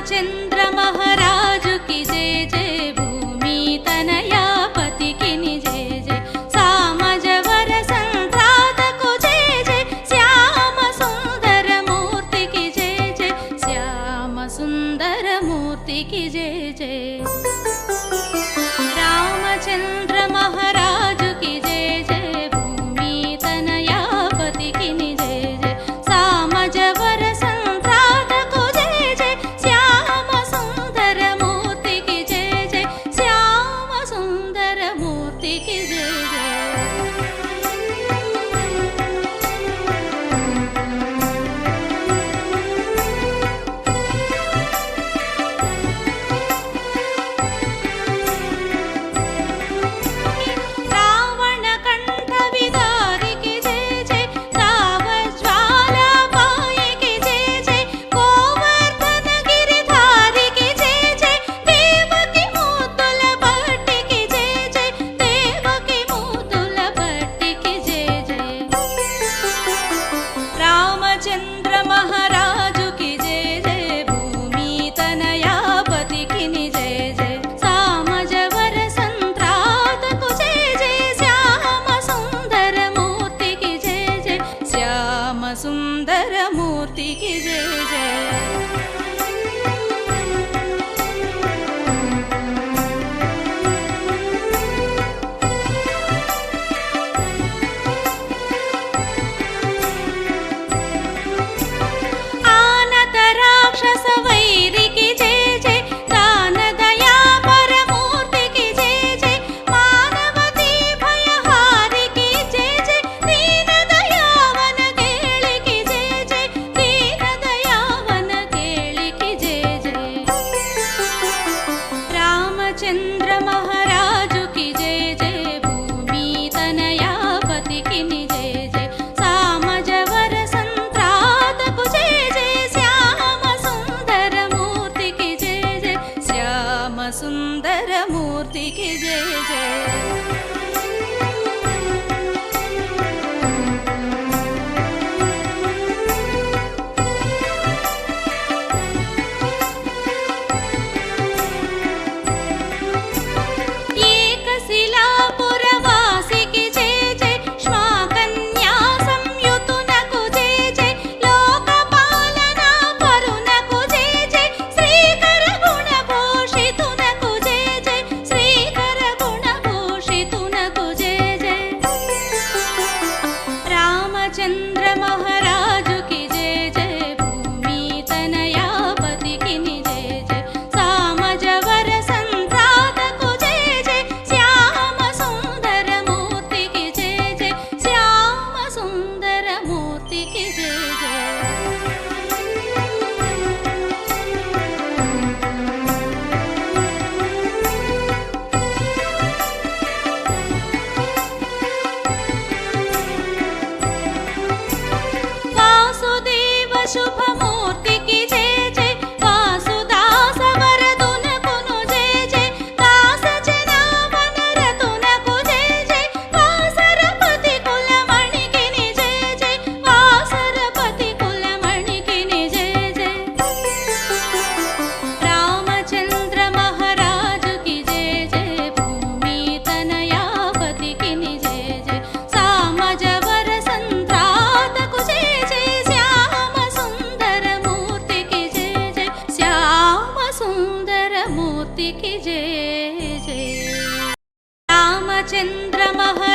रामचंद्र महाराज की जय जय भूमि तनयापति की जय जय सामजवर संक्रांत को जय जय श्याम सुंदर मूर्ति की जय जय श्याम सुंदर मूर्ति की जय जय रामचंद्र महाराज की जय जय भूमि तनयापति की जय जय सामजवर संक्रांत को जय जय श्याम सुंदर मूर्ति की जय जय श्याम सुंदर मूर्ति की जय जय रावण कंठ विदारी की जय जय राव ज्वाला पाय की जय जय गोवर्धन गिरिधारी की जय जय देवकी मुद्दुल भट्टी की जय जय देवकी मुद्दुल भट्टी की जय जय रामचंद्र महाराज की जय जय भूमि तनयापति की जय जय सामजवर संक्रांत को जय जय श्याम सुंदर मूर्ति की जय जय श्याम सुंदर मूर्ति की जय जय आनत राक्षस वैरी की जय जय दान दया परमूर्ति की जय जय मानवती भयहारी की जय जय दीन दयावन केळि की जय जय दीन दयावन केळि की जय जय रामचंद्र महाराज की जय जय भूमि तनयापति की जय जय सामजवर संक्रांत को जय जय श्याम सुंदर मूर्ति की जय जय श्याम सुंदर मूर्ति की जय जय एक शिलापुरवासी की जय जय श्वाकन्या संयुतुनकु जय जय लोकपालना परुनकु जय जय श्रीकर गुणभूषितुनकु जय जय श्रीकर गुणभूषितुनकु जय जय रामचंद्र महाराज की जय जय भूमि तनयापति की जय जय सामजवर संक्रांत को जय जय श्याम सुंदर मूर्ति की जय जय श्याम सुंदर मूर्ति की जय जय वासुदेव शुभ मूर्ति की जय जय वासुदास वरदुन कुनु जय जय दास जनावन रतुन को जय जय वासरपति कुलमणि की जय जय वासरपति कुलमणि की जय जय रामचंद्र महाराज की जय जय भूमि तनयापति की जय जय सामजवर संक्रांत को जय जय श्याम सुंदर मूर्ति की जय जय श्याम सुंदर मूर्ति की जय जय रामचंद्र महाराज